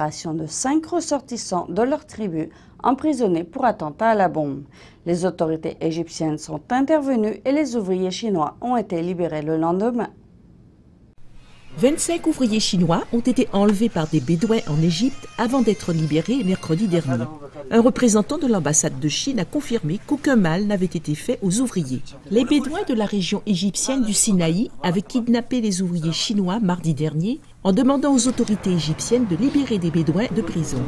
libération de 5 ressortissants de leur tribu emprisonnés pour attentat à la bombe. Les autorités égyptiennes sont intervenues et les ouvriers chinois ont été libérés le lendemain. 25 ouvriers chinois ont été enlevés par des Bédouins en Égypte avant d'être libérés mercredi dernier. Un représentant de l'ambassade de Chine a confirmé qu'aucun mal n'avait été fait aux ouvriers. Les Bédouins de la région égyptienne du Sinaï avaient kidnappé les ouvriers chinois mardi dernier en demandant aux autorités égyptiennes de libérer des Bédouins de prison.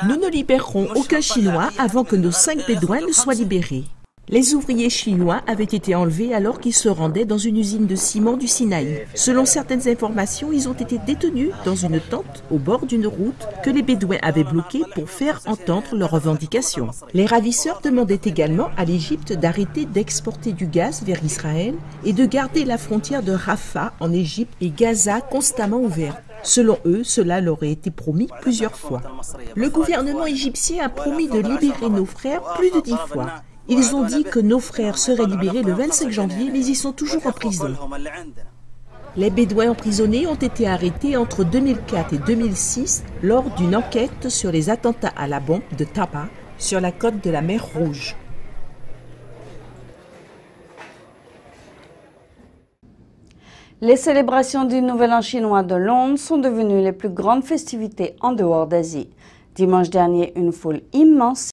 Nous ne libérerons aucun Chinois avant que nos 5 Bédouins ne soient libérés. Les ouvriers chinois avaient été enlevés alors qu'ils se rendaient dans une usine de ciment du Sinaï. Selon certaines informations, ils ont été détenus dans une tente au bord d'une route que les Bédouins avaient bloquée pour faire entendre leurs revendications. Les ravisseurs demandaient également à l'Égypte d'arrêter d'exporter du gaz vers Israël et de garder la frontière de Rafah en Égypte et Gaza constamment ouverte. Selon eux, cela leur aurait été promis plusieurs fois. Le gouvernement égyptien a promis de libérer nos frères plus de 10 fois. Ils ont dit que nos frères seraient libérés le 25 janvier, mais ils sont toujours en prison. Les Bédouins emprisonnés ont été arrêtés entre 2004 et 2006 lors d'une enquête sur les attentats à la bombe de Taba, sur la côte de la mer Rouge. Les célébrations du Nouvel An chinois de Londres sont devenues les plus grandes festivités en dehors d'Asie. Dimanche dernier, une foule immense